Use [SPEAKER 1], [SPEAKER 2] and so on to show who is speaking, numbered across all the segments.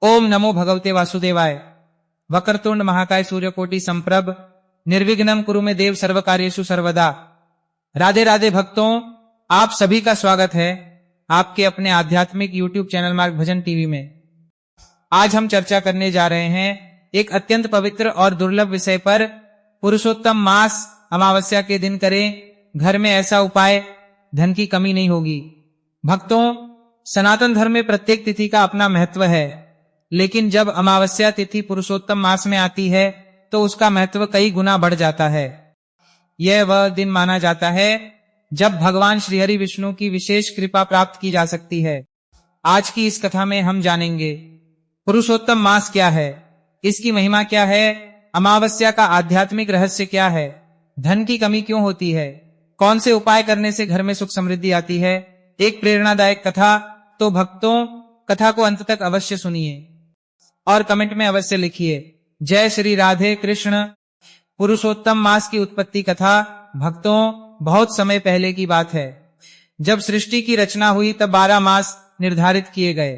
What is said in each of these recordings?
[SPEAKER 1] ओम नमो भगवते वासुदेवाय। वक्रतुंड महाकाय सूर्यकोटि संप्रभ निर्विघ्नं कुरु मे देव सर्व कार्येषु सर्वदा। राधे राधे भक्तों, आप सभी का स्वागत है आपके अपने आध्यात्मिक YouTube चैनल मार्ग भजन टीवी में। आज हम चर्चा करने जा रहे हैं एक अत्यंत पवित्र और दुर्लभ विषय पर। पुरुषोत्तम मास अमावस्या के दिन करें घर में ऐसा उपाय, धन की कमी नहीं होगी। भक्तों, सनातन धर्म में प्रत्येक तिथि का अपना महत्व है, लेकिन जब अमावस्या तिथि पुरुषोत्तम मास में आती है तो उसका महत्व कई गुना बढ़ जाता है। यह वह दिन माना जाता है जब भगवान श्रीहरि विष्णु की विशेष कृपा प्राप्त की जा सकती है। आज की इस कथा में हम जानेंगे पुरुषोत्तम मास क्या है, इसकी महिमा क्या है, अमावस्या का आध्यात्मिक रहस्य क्या है, धन की कमी क्यों होती है, कौन से उपाय करने से घर में सुख समृद्धि आती है। एक प्रेरणादायक कथा, तो भक्तों कथा को अंत तक अवश्य सुनिए और कमेंट में अवश्य लिखिए जय श्री राधे कृष्ण। पुरुषोत्तम मास की उत्पत्ति कथा। भक्तों, बहुत समय पहले की बात है। जब सृष्टि की रचना हुई तब 12 मास निर्धारित किए गए।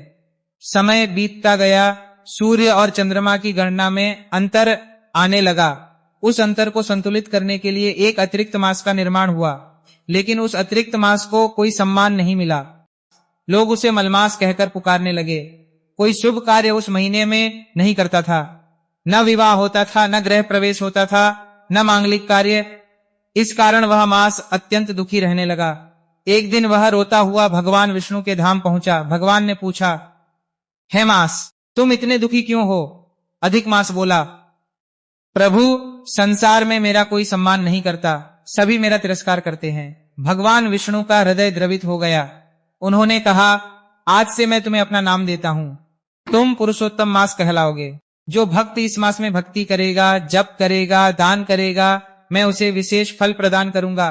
[SPEAKER 1] समय बीतता गया, सूर्य और चंद्रमा की गणना में अंतर आने लगा। उस अंतर को संतुलित करने के लिए एक अतिरिक्त मास का निर्माण हुआ, लेकिन उस अतिरिक्त मास को कोई सम्मान नहीं मिला। लोग उसे मलमास कहकर पुकारने लगे। कोई शुभ कार्य उस महीने में नहीं करता था, न विवाह होता था, न गृह प्रवेश होता था, न मांगलिक कार्य। इस कारण वह मास अत्यंत दुखी रहने लगा। एक दिन वह रोता हुआ भगवान विष्णु के धाम पहुंचा। भगवान ने पूछा, हे मास, तुम इतने दुखी क्यों हो? अधिक मास बोला, प्रभु, संसार में मेरा कोई सम्मान नहीं करता, सभी मेरा तिरस्कार करते हैं। भगवान विष्णु का हृदय द्रवित हो गया। उन्होंने कहा, आज से मैं तुम्हें अपना नाम देता हूं, तुम पुरुषोत्तम मास कहलाओगे। जो भक्त इस मास में भक्ति करेगा, जप करेगा, दान करेगा, मैं उसे विशेष फल प्रदान करूंगा।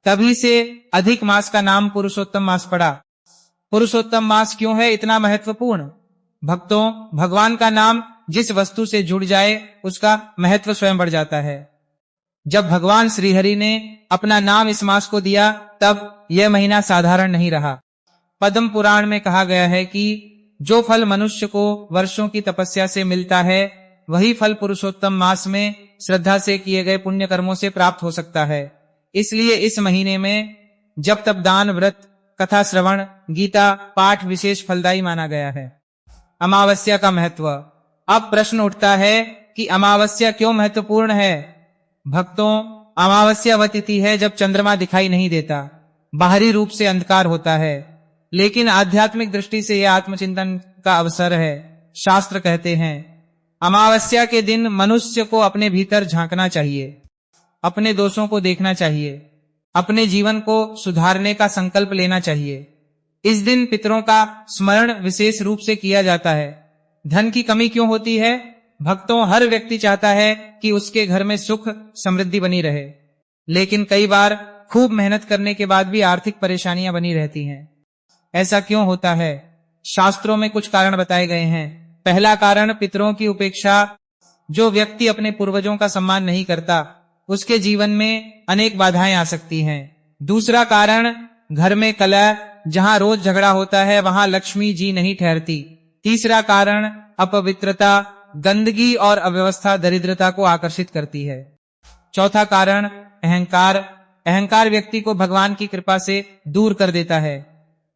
[SPEAKER 1] तभी से अधिक मास का नाम पुरुषोत्तम मास पड़ा। पुरुषोत्तम मास क्यों है इतना महत्वपूर्ण? भक्तों, भगवान का नाम जिस वस्तु से जुड़ जाए उसका महत्व स्वयं बढ़ जाता है। जब भगवान श्रीहरि ने अपना नाम इस मास को दिया तब यह महीना साधारण नहीं रहा। पद्म पुराण में कहा गया है कि जो फल मनुष्य को वर्षों की तपस्या से मिलता है, वही फल पुरुषोत्तम मास में श्रद्धा से किए गए पुण्य कर्मों से प्राप्त हो सकता है। इसलिए इस महीने में जप तप दान व्रत कथा श्रवण गीता पाठ विशेष फलदायी माना गया है। अमावस्या का महत्व। अब प्रश्न उठता है कि अमावस्या क्यों महत्वपूर्ण है? भक्तों, अमावस्या वह तिथि है जब चंद्रमा दिखाई नहीं देता, बाहरी रूप से अंधकार होता है, लेकिन आध्यात्मिक दृष्टि से यह आत्मचिंतन का अवसर है। शास्त्र कहते हैं, अमावस्या के दिन मनुष्य को अपने भीतर झांकना चाहिए, अपने दोषों को देखना चाहिए, अपने जीवन को सुधारने का संकल्प लेना चाहिए। इस दिन पितरों का स्मरण विशेष रूप से किया जाता है। धन की कमी क्यों होती है? भक्तों, हर व्यक्ति चाहता है कि उसके घर में सुख समृद्धि बनी रहे, लेकिन कई बार खूब मेहनत करने के बाद भी आर्थिक परेशानियां बनी रहती हैं। ऐसा क्यों होता है? शास्त्रों में कुछ कारण बताए गए हैं। पहला कारण, पितरों की उपेक्षा। जो व्यक्ति अपने पूर्वजों का सम्मान नहीं करता, उसके जीवन में अनेक बाधाएं आ सकती हैं। दूसरा कारण, घर में कलह, जहां रोज झगड़ा होता है वहां लक्ष्मी जी नहीं ठहरती। तीसरा कारण, अपवित्रता, गंदगी और अव्यवस्था दरिद्रता को आकर्षित करती है। चौथा कारण, अहंकार। अहंकार व्यक्ति को भगवान की कृपा से दूर कर देता है।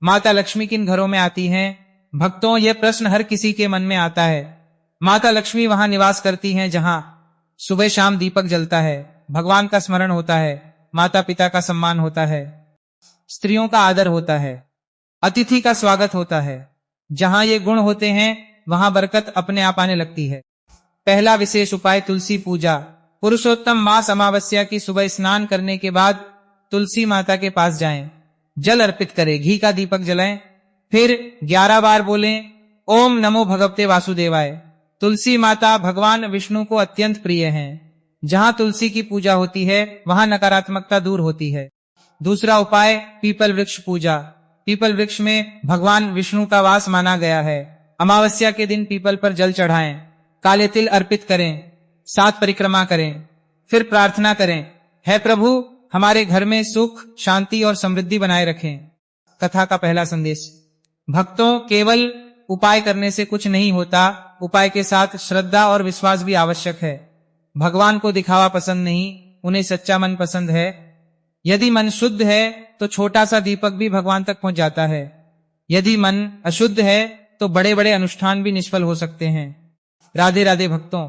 [SPEAKER 1] माता लक्ष्मी किन घरों में आती हैं? भक्तों, यह प्रश्न हर किसी के मन में आता है। माता लक्ष्मी वहां निवास करती हैं जहां सुबह शाम दीपक जलता है, भगवान का स्मरण होता है, माता पिता का सम्मान होता है, स्त्रियों का आदर होता है, अतिथि का स्वागत होता है। जहां ये गुण होते हैं वहां बरकत अपने आप आने लगती है। पहला विशेष उपाय, तुलसी पूजा। पुरुषोत्तम मास अमावस्या की सुबह स्नान करने के बाद तुलसी माता के पास जाएं, जल अर्पित करें, घी का दीपक जलाएं, फिर 11 बार बोलें, ओम नमो भगवते वासुदेवाय। तुलसी माता भगवान विष्णु को अत्यंत प्रिय हैं। जहां तुलसी की पूजा होती है वहां नकारात्मकता दूर होती है। दूसरा उपाय, पीपल वृक्ष पूजा। पीपल वृक्ष में भगवान विष्णु का वास माना गया है। अमावस्या के दिन पीपल पर जल चढ़ाएं, काले तिल अर्पित करें, 7 परिक्रमा करें, फिर प्रार्थना करें, हे प्रभु, हमारे घर में सुख शांति और समृद्धि बनाए रखें। कथा का पहला संदेश। भक्तों, केवल उपाय करने से कुछ नहीं होता, उपाय के साथ श्रद्धा और विश्वास भी आवश्यक है। भगवान को दिखावा पसंद नहीं, उन्हें सच्चा मन पसंद है। यदि मन शुद्ध है तो छोटा सा दीपक भी भगवान तक पहुंच जाता है। यदि मन अशुद्ध है तो बड़े बड़े अनुष्ठान भी निष्फल हो सकते हैं। राधे राधे भक्तों,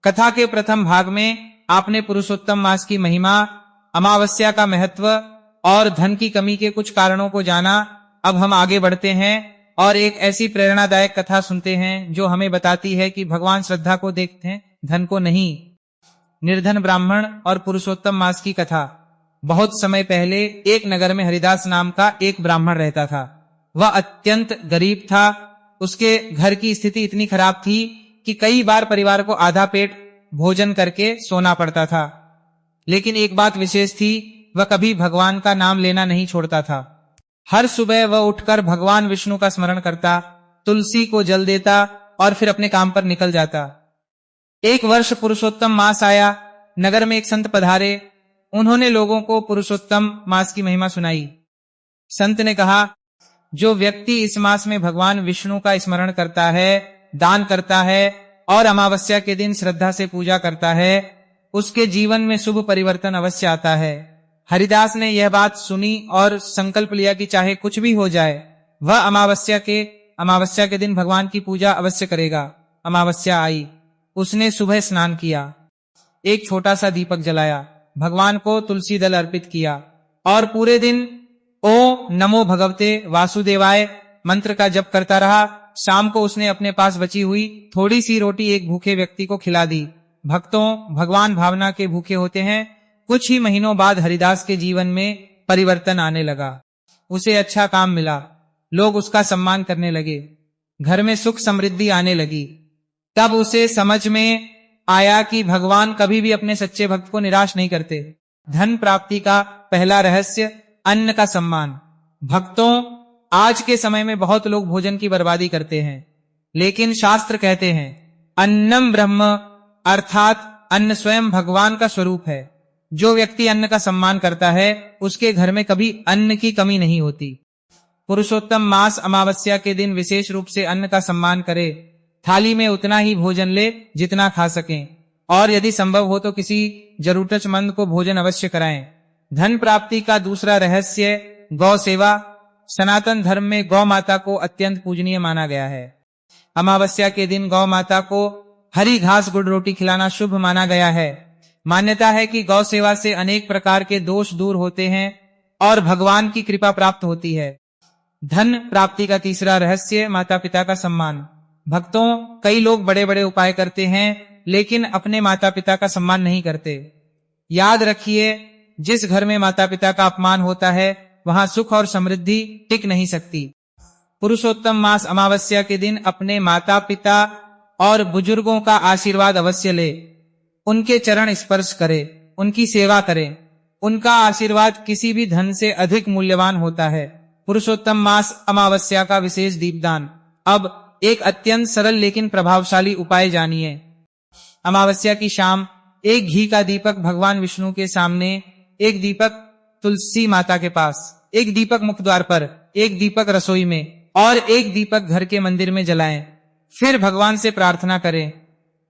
[SPEAKER 1] कथा के प्रथम भाग में आपने पुरुषोत्तम मास की महिमा, अमावस्या का महत्व और धन की कमी के कुछ कारणों को जाना। अब हम आगे बढ़ते हैं और एक ऐसी प्रेरणादायक कथा सुनते हैं जो हमें बताती है कि भगवान श्रद्धा को देखते हैं, धन को नहीं। निर्धन ब्राह्मण और पुरुषोत्तम मास की कथा। बहुत समय पहले एक नगर में हरिदास नाम का एक ब्राह्मण रहता था। वह अत्यंत गरीब था। उसके घर की स्थिति इतनी खराब थी कि कई बार परिवार को आधा पेट भोजन करके सोना पड़ता था। लेकिन एक बात विशेष थी, वह कभी भगवान का नाम लेना नहीं छोड़ता था। हर सुबह वह उठकर भगवान विष्णु का स्मरण करता, तुलसी को जल देता और फिर अपने काम पर निकल जाता। एक वर्ष पुरुषोत्तम मास आया। नगर में एक संत पधारे। उन्होंने लोगों को पुरुषोत्तम मास की महिमा सुनाई। संत ने कहा, जो व्यक्ति इस मास में भगवान विष्णु का स्मरण करता है, दान करता है और अमावस्या के दिन श्रद्धा से पूजा करता है, उसके जीवन में शुभ परिवर्तन अवश्य आता है। हरिदास ने यह बात सुनी और संकल्प लिया कि चाहे कुछ भी हो जाए, वह अमावस्या के दिन भगवान की पूजा अवश्य करेगा। अमावस्या आई। उसने सुबह स्नान किया, एक छोटा सा दीपक जलाया, भगवान को तुलसी दल अर्पित किया और पूरे दिन ओम नमो भगवते वासुदेवाय मंत्र का जप करता रहा। शाम को उसने अपने पास बची हुई थोड़ी सी रोटी एक भूखे व्यक्ति को खिला दी। भक्तों, भगवान भावना के भूखे होते हैं। कुछ ही महीनों बाद हरिदास के जीवन में परिवर्तन आने लगा। उसे अच्छा काम मिला, लोग उसका सम्मान करने लगे, घर में सुख समृद्धि आने लगी। तब उसे समझ में आया कि भगवान कभी भी अपने सच्चे भक्त को निराश नहीं करते। धन प्राप्ति का पहला रहस्य, अन्न का सम्मान। भक्तों, आज के समय में बहुत लोग भोजन की बर्बादी करते हैं, लेकिन शास्त्र कहते हैं अन्नम ब्रह्म, अर्थात अन्न स्वयं भगवान का स्वरूप है। जो व्यक्ति अन्न का सम्मान करता है, उसके घर में कभी अन्न की कमी नहीं होती। पुरुषोत्तम मास अमावस्या के दिन विशेष रूप से अन्न का सम्मान करे। थाली में उतना ही भोजन ले जितना खा सकें और यदि संभव हो तो किसी जरूरतमंद को भोजन अवश्य कराएं। धन प्राप्ति का दूसरा रहस्य, गौ सेवा। सनातन धर्म में गौ माता को अत्यंत पूजनीय माना गया है। अमावस्या के दिन गौ माता को हरी घास गुड़ रोटी खिलाना शुभ माना गया है। मान्यता है कि गौ सेवा से अनेक प्रकार के दोष दूर होते हैं और भगवान की कृपा प्राप्त होती है। धन प्राप्ति का तीसरा रहस्य, माता पिता का सम्मान। भक्तों, कई लोग बड़े बड़े उपाय करते हैं लेकिन अपने माता पिता का सम्मान नहीं करते। याद रखिए, जिस घर में माता पिता का अपमान होता है वहां सुख और समृद्धि टिक नहीं सकती। पुरुषोत्तम मास अमावस्या के दिन अपने माता पिता और बुजुर्गों का आशीर्वाद अवश्य ले। उनके चरण स्पर्श करें, उनकी सेवा करें। उनका आशीर्वाद किसी भी धन से अधिक मूल्यवान होता है। पुरुषोत्तम मास अमावस्या का विशेष दीपदान। अब एक अत्यंत सरल लेकिन प्रभावशाली उपाय जानिए। अमावस्या की शाम एक घी का दीपक भगवान विष्णु के सामने, एक दीपक तुलसी माता के पास, एक दीपक मुखद्वार पर, एक दीपक रसोई में और एक दीपक घर के मंदिर में जलाएं। फिर भगवान से प्रार्थना करें,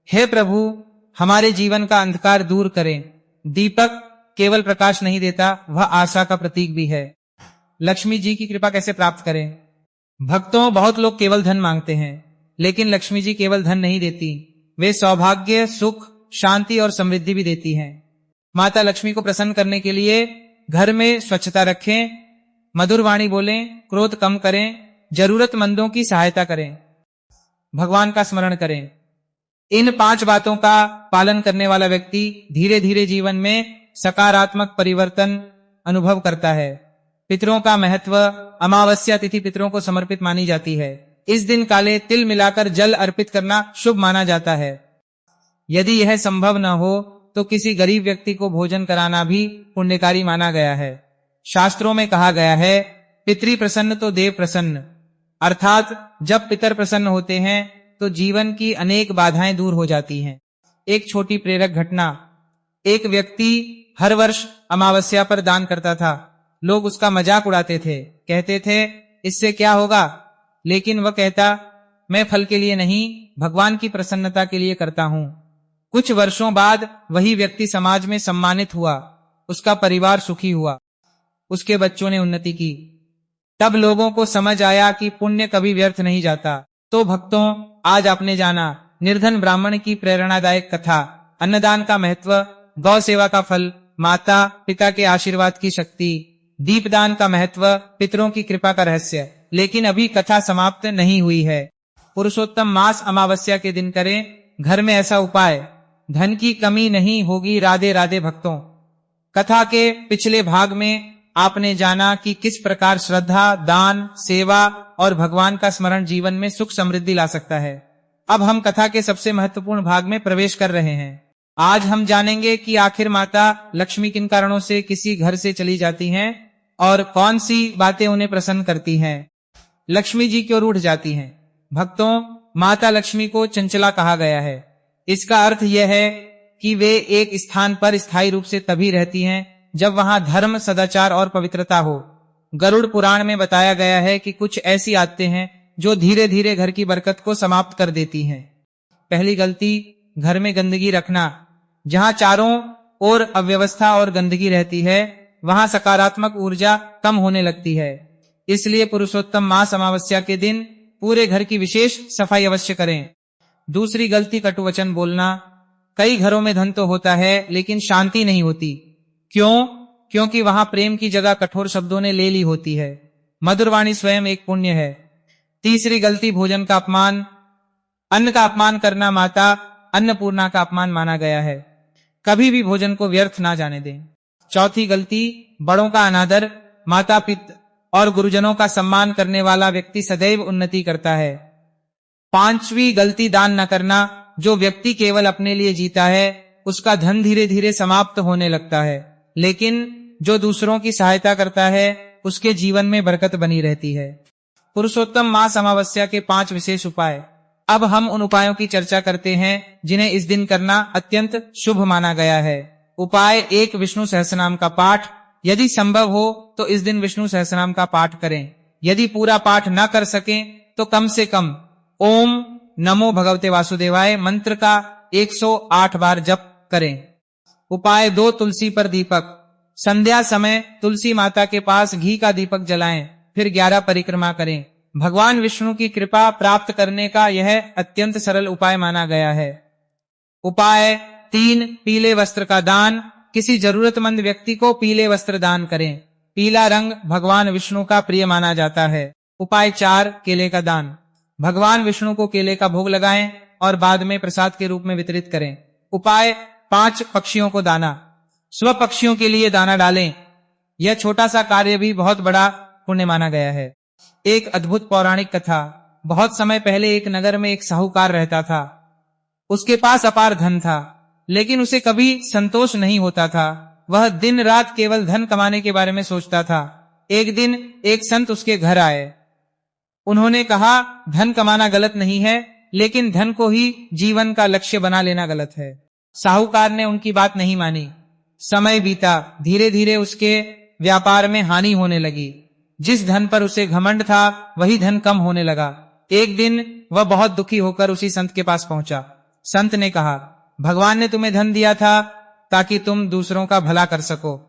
[SPEAKER 1] हे प्रभु, हमारे जीवन का अंधकार दूर करें। दीपक केवल प्रकाश नहीं देता, वह आशा का प्रतीक भी है। लक्ष्मी जी की कृपा कैसे प्राप्त करें? भक्तों, बहुत लोग केवल धन मांगते हैं, लेकिन लक्ष्मी जी केवल धन नहीं देती, वे सौभाग्य, सुख, शांति और समृद्धि भी देती हैं। माता लक्ष्मी को प्रसन्न करने के लिए घर में स्वच्छता रखें, मधुर वाणी बोलें, क्रोध कम करें, जरूरतमंदों की सहायता करें, भगवान का स्मरण करें। इन 5 बातों का पालन करने वाला व्यक्ति धीरे धीरे जीवन में सकारात्मक परिवर्तन अनुभव करता है। पितरों का महत्व। अमावस्या तिथि पितरों को समर्पित मानी जाती है। इस दिन काले तिल मिलाकर जल अर्पित करना शुभ माना जाता है। यदि यह संभव न हो तो किसी गरीब व्यक्ति को भोजन कराना भी पुण्यकारी माना गया है। शास्त्रों में कहा गया है, पितृ प्रसन्न तो देव प्रसन्न, अर्थात जब पितर प्रसन्न होते हैं तो जीवन की अनेक बाधाएं दूर हो जाती हैं। एक छोटी प्रेरक घटना। एक व्यक्ति हर वर्ष अमावस्या पर दान करता था। लोग उसका मजाक उड़ाते थे, कहते थे इससे क्या होगा, लेकिन वह कहता मैं फल के लिए नहीं, भगवान की प्रसन्नता के लिए करता हूँ। कुछ वर्षों बाद वही व्यक्ति समाज में सम्मानित हुआ, उसका परिवार सुखी हुआ, उसके बच्चों ने उन्नति की। तब लोगों को समझ आया कि पुण्य कभी व्यर्थ नहीं जाता। तो भक्तों, आज आपने जाना निर्धन ब्राह्मण की प्रेरणादायक कथा, अन्नदान का महत्व, गौ सेवा का फल, माता पिता के आशीर्वाद की शक्ति, दीपदान का महत्व, पितरों की कृपा का रहस्य। लेकिन अभी कथा समाप्त नहीं हुई है। पुरुषोत्तम मास अमावस्या के दिन करें घर में ऐसा उपाय, धन की कमी नहीं होगी। राधे राधे भक्तों। कथा के पिछले भाग में आपने जाना कि किस प्रकार श्रद्धा, दान, सेवा और भगवान का स्मरण जीवन में सुख समृद्धि ला सकता है। अब हम कथा के सबसे महत्वपूर्ण भाग में प्रवेश कर रहे हैं। आज हम जानेंगे कि आखिर माता लक्ष्मी किन कारणों से किसी घर से चली जाती हैं और कौन सी बातें उन्हें प्रसन्न करती हैं। लक्ष्मी जी क्यों रूठ जाती हैं? भक्तों, माता लक्ष्मी को चंचला कहा गया है। इसका अर्थ यह है कि वे एक स्थान पर स्थायी रूप से तभी रहती हैं जब वहां धर्म, सदाचार और पवित्रता हो। गरुड़ पुराण में बताया गया है कि कुछ ऐसी आदतें हैं जो धीरे धीरे घर की बरकत को समाप्त कर देती हैं। पहली गलती, घर में गंदगी रखना। जहां चारों ओर अव्यवस्था और गंदगी रहती है, वहां सकारात्मक ऊर्जा कम होने लगती है। इसलिए पुरुषोत्तम मास अमावस्या के दिन पूरे घर की विशेष सफाई अवश्य करें। दूसरी गलती, कटुवचन बोलना। कई घरों में धन तो होता है लेकिन शांति नहीं होती। क्यों? क्योंकि वहां प्रेम की जगह कठोर शब्दों ने ले ली होती है। मधुर वाणी स्वयं एक पुण्य है। तीसरी गलती, भोजन का अपमान। अन्न का अपमान करना माता अन्नपूर्णा का अपमान माना गया है। कभी भी भोजन को व्यर्थ ना जाने दें। चौथी गलती, बड़ों का अनादर। माता पिता और गुरुजनों का सम्मान करने वाला व्यक्ति सदैव उन्नति करता है। पांचवी गलती, दान न करना। जो व्यक्ति केवल अपने लिए जीता है, उसका धन धीरे धीरे समाप्त होने लगता है, लेकिन जो दूसरों की सहायता करता है, उसके जीवन में बरकत बनी रहती है। पुरुषोत्तम मास अमावस्या के 5 विशेष उपाय। अब हम उन उपायों की चर्चा करते हैं जिन्हें इस दिन करना अत्यंत शुभ माना गया है। उपाय 1, विष्णु सहस्रनाम का पाठ। यदि संभव हो तो इस दिन विष्णु सहस्रनाम का पाठ करें। यदि पूरा पाठ न कर सकें तो कम से कम ओम नमो भगवते वासुदेवाय मंत्र का 108 बार जप करें। उपाय 2, तुलसी पर दीपक। संध्या समय तुलसी माता के पास घी का दीपक जलाएं, फिर 11 परिक्रमा करें। भगवान विष्णु की कृपा प्राप्त करने का यह अत्यंत सरल उपाय माना गया है। उपाय 3, पीले वस्त्र का दान। किसी जरूरतमंद व्यक्ति को पीले वस्त्र दान करें। पीला रंग भगवान विष्णु का प्रिय माना जाता है। उपाय 4, केले का दान। भगवान विष्णु को केले का भोग लगाएं और बाद में प्रसाद के रूप में वितरित करें। उपाय 5, पक्षियों को दाना। स्व पक्षियों के लिए दाना डालें। यह छोटा सा कार्य भी बहुत बड़ा पुण्य माना गया है। एक अद्भुत पौराणिक कथा। बहुत समय पहले एक नगर में एक साहूकार रहता था। उसके पास अपार धन था, लेकिन उसे कभी संतोष नहीं होता था। वह दिन रात केवल धन कमाने के बारे में सोचता था। एक दिन एक संत उसके घर आए। उन्होंने कहा, धन कमाना गलत नहीं है, लेकिन धन को ही जीवन का लक्ष्य बना लेना गलत है। साहूकार ने उनकी बात नहीं मानी। समय बीता, धीरे धीरे उसके व्यापार में हानि होने लगी। जिस धन पर उसे घमंड था, वही धन कम होने लगा। एक दिन वह बहुत दुखी होकर उसी संत के पास पहुंचा। संत ने कहा, भगवान ने तुम्हें धन दिया था ताकि तुम दूसरों का भला कर सको,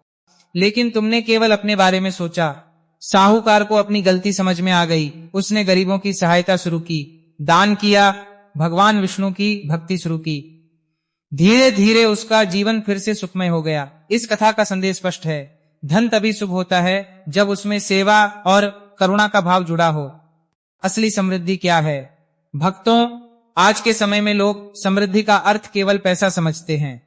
[SPEAKER 1] लेकिन तुमने केवल अपने बारे में सोचा। साहूकार को अपनी गलती समझ में आ गई। उसने गरीबों की सहायता शुरू की, दान किया, भगवान विष्णु की भक्ति शुरू की। धीरे धीरे उसका जीवन फिर से सुखमय हो गया। इस कथा का संदेश स्पष्ट है। धन तभी शुभ होता है जब उसमें सेवा और करुणा का भाव जुड़ा हो। असली समृद्धि क्या है? भक्तों, आज के समय में लोग समृद्धि का अर्थ केवल पैसा समझते हैं,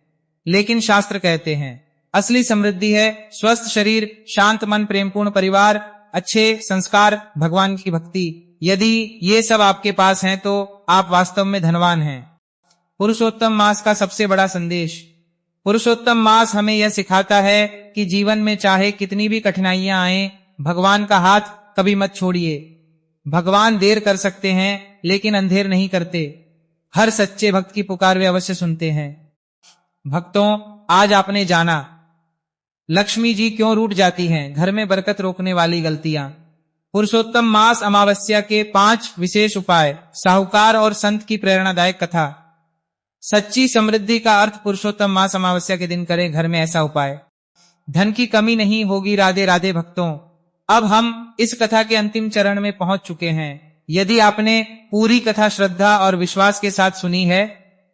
[SPEAKER 1] लेकिन शास्त्र कहते हैं असली समृद्धि है स्वस्थ शरीर, शांत मन, प्रेमपूर्ण परिवार, अच्छे संस्कार, भगवान की भक्ति। यदि ये सब आपके पास हैं तो आप वास्तव में धनवान हैं। पुरुषोत्तम मास का सबसे बड़ा संदेश। पुरुषोत्तम मास हमें यह सिखाता है कि जीवन में चाहे कितनी भी कठिनाइयां आए, भगवान का हाथ कभी मत छोड़िए। भगवान देर कर सकते हैं लेकिन अंधेर नहीं करते। हर सच्चे भक्त की पुकार वे अवश्य सुनते हैं। भक्तों, आज आपने जाना लक्ष्मी जी क्यों रूठ जाती हैं, घर में बरकत रोकने वाली गलतियां। पुरुषोत्तम मास अमावस्या के 5 विशेष उपाय। साहूकार और संत की प्रेरणादायक कथा। सच्ची समृद्धि का अर्थ पुरुषोत्तम मास अमावस्या के दिन करें घर में ऐसा उपाय। धन की कमी नहीं होगी। राधे राधे भक्तों, अब हम इस कथा के अंतिम चरण में पहुंच चुके हैं। यदि आपने पूरी कथा श्रद्धा और विश्वास के साथ सुनी है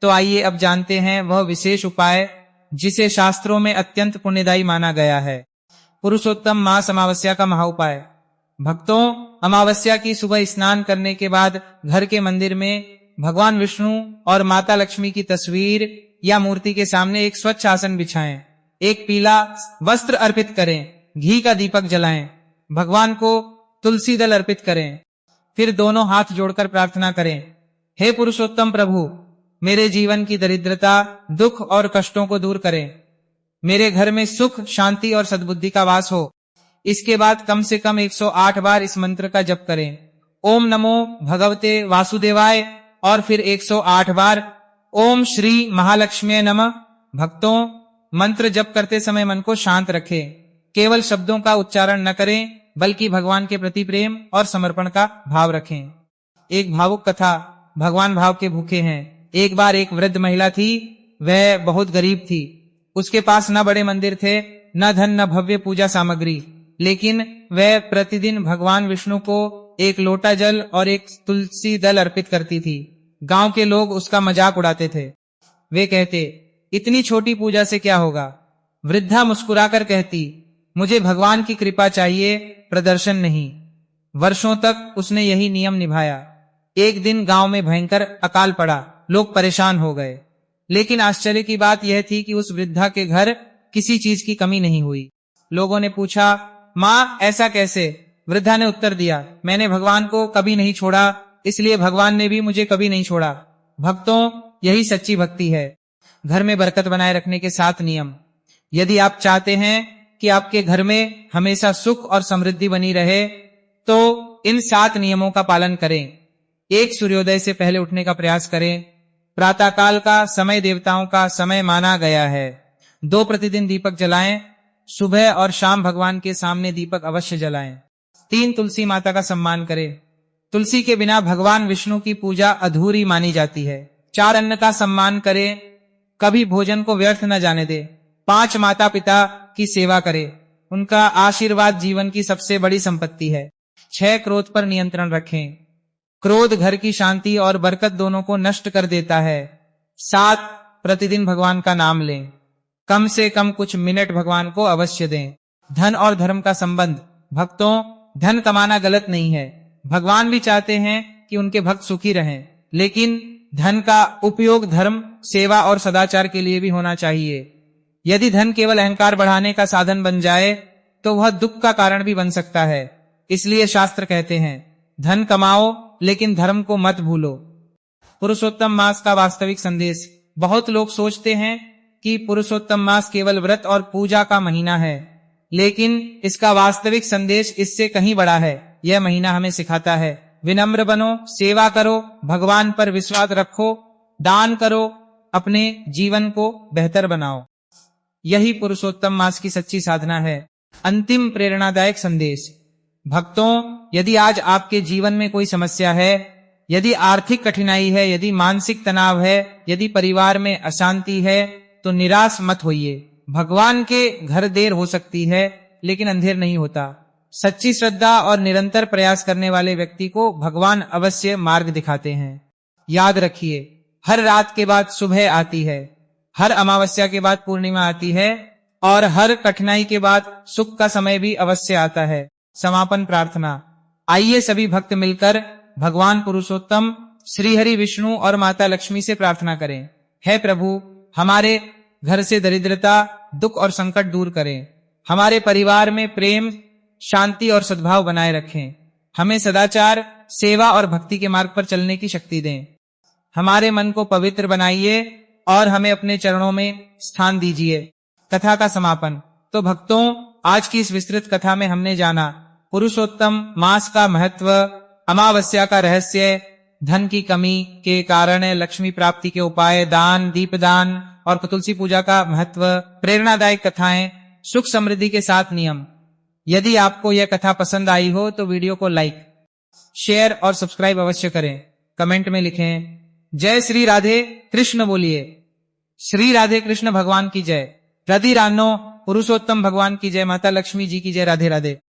[SPEAKER 1] तो आइए अब जानते हैं वह विशेष उपाय जिसे शास्त्रों में अत्यंत पुण्यदायी माना गया है। पुरुषोत्तम मास अमावस्या का महाउपाय। भक्तों, अमावस्या की सुबह स्नान करने के बाद घर के मंदिर में भगवान विष्णु और माता लक्ष्मी की तस्वीर या मूर्ति के सामने एक स्वच्छ आसन बिछाएं, एक पीला वस्त्र अर्पित करें, घी का दीपक जलाएं, भगवान को तुलसी दल अर्पित करें, फिर दोनों हाथ जोड़कर प्रार्थना करें, हे पुरुषोत्तम प्रभु, मेरे जीवन की दरिद्रता, दुख और कष्टों को दूर करें, मेरे घर में सुख, शांति और सद्बुद्धि का वास हो। इसके बाद कम से कम 108 बार इस मंत्र का जप करें, ओम नमो भगवते वासुदेवाय, और फिर 108 बार ओम श्री महालक्ष्मी नमः। भक्तों, मंत्र जप करते समय मन को शांत रखें, केवल शब्दों का उच्चारण न करें बल्कि भगवान के प्रति प्रेम और समर्पण का भाव रखें। एक भावुक कथा। भगवान भाव के भूखे हैं। एक बार एक वृद्ध महिला थी, वह बहुत गरीब थी। उसके पास न बड़े मंदिर थे, न धन, न भव्य पूजा सामग्री, लेकिन वह प्रतिदिन भगवान विष्णु को एक लोटा जल और एक तुलसी दल अर्पित करती थी। गांव के लोग उसका मजाक उड़ाते थे। वे कहते, इतनी छोटी पूजा से क्या होगा? वृद्धा मुस्कुराकर कहती, मुझे भगवान की कृपा चाहिए, प्रदर्शन नहीं। वर्षों तक उसने यही नियम निभाया। एक दिन गांव में भयंकर अकाल पड़ा, लोग परेशान हो गए, लेकिन आश्चर्य की बात यह थी कि उस वृद्धा के घर किसी चीज की कमी नहीं हुई। लोगों ने पूछा, माँ ऐसा कैसे? वृद्धा ने उत्तर दिया, मैंने भगवान को कभी नहीं छोड़ा, इसलिए भगवान ने भी मुझे कभी नहीं छोड़ा। भक्तों, यही सच्ची भक्ति है। घर में बरकत बनाए रखने के 7 नियम। यदि आप चाहते हैं कि आपके घर में हमेशा सुख और समृद्धि बनी रहे तो इन 7 नियमों का पालन करें। 1 सूर्योदय से पहले उठने का प्रयास करें। प्रातःकाल का समय देवताओं का समय माना गया है। 2 प्रतिदिन दीपक जलाएं। सुबह और शाम भगवान के सामने दीपक अवश्य जलाएं। 3 तुलसी माता का सम्मान करें। तुलसी के बिना भगवान विष्णु की पूजा अधूरी मानी जाती है। 4 अन्न का सम्मान करें, कभी भोजन को व्यर्थ न जाने दे। 5 माता पिता की सेवा करें, उनका आशीर्वाद जीवन की सबसे बड़ी संपत्ति है। 6 क्रोध पर नियंत्रण रखें, क्रोध घर की शांति और बरकत दोनों को नष्ट कर देता है। 7 प्रतिदिन भगवान का नाम लें, कम से कम कुछ मिनट भगवान को अवश्य दें। धन और धर्म का संबंध। भक्तों, धन कमाना गलत नहीं है, भगवान भी चाहते हैं कि उनके भक्त सुखी रहें, लेकिन धन का उपयोग धर्म, सेवा और सदाचार के लिए भी होना चाहिए। यदि धन केवल अहंकार बढ़ाने का साधन बन जाए तो वह दुख का कारण भी बन सकता है। इसलिए शास्त्र कहते हैं, धन कमाओ लेकिन धर्म को मत भूलो। पुरुषोत्तम मास का वास्तविक संदेश। बहुत लोग सोचते हैं कि पुरुषोत्तम मास केवल व्रत और पूजा का महीना है, लेकिन इसका वास्तविक संदेश इससे कहीं बड़ा है। यह महीना हमें सिखाता है, विनम्र बनो, सेवा करो, भगवान पर विश्वास रखो, दान करो, अपने जीवन को बेहतर बनाओ। यही पुरुषोत्तम मास की सच्ची साधना है। अंतिम प्रेरणादायक संदेश। भक्तों, यदि आज आपके जीवन में कोई समस्या है, यदि आर्थिक कठिनाई है, यदि मानसिक तनाव है, यदि परिवार में अशांति है, तो निराश मत होइए। भगवान के घर देर हो सकती है लेकिन अंधेर नहीं होता। सच्ची श्रद्धा और निरंतर प्रयास करने वाले व्यक्ति को भगवान अवश्य मार्ग दिखाते हैं। याद रखिए, हर रात के बाद सुबह आती है, हर अमावस्या के बाद पूर्णिमा आती है और हर कठिनाई के बाद सुख का समय भी अवश्य आता है। समापन प्रार्थना। आइए सभी भक्त मिलकर भगवान पुरुषोत्तम श्री हरि विष्णु और माता लक्ष्मी से प्रार्थना करें। हे प्रभु, हमारे घर से दरिद्रता, दुख और संकट दूर करें। हमारे परिवार में प्रेम, शांति और सद्भाव बनाए रखें। हमें सदाचार, सेवा और भक्ति के मार्ग पर चलने की शक्ति दें। हमारे मन को पवित्र बनाइए और हमें अपने चरणों में स्थान दीजिए। कथा का समापन। तो भक्तों, आज की इस विस्तृत कथा में हमने जाना पुरुषोत्तम मास का महत्व, अमावस्या का रहस्य, धन की कमी के कारण लक्ष्मी प्राप्ति के उपाय, दान, दीपदान और तुलसी पूजा का महत्व, प्रेरणादायक कथाएं, सुख समृद्धि के 7 नियम। यदि आपको यह कथा पसंद आई हो तो वीडियो को लाइक, शेयर और सब्सक्राइब अवश्य करें। कमेंट में लिखें जय श्री राधे कृष्ण बोलिए। श्री राधे कृष्ण भगवान की जय। रति रानो पुरुषोत्तम भगवान की जय। माता लक्ष्मी जी की जय। राधे राधे।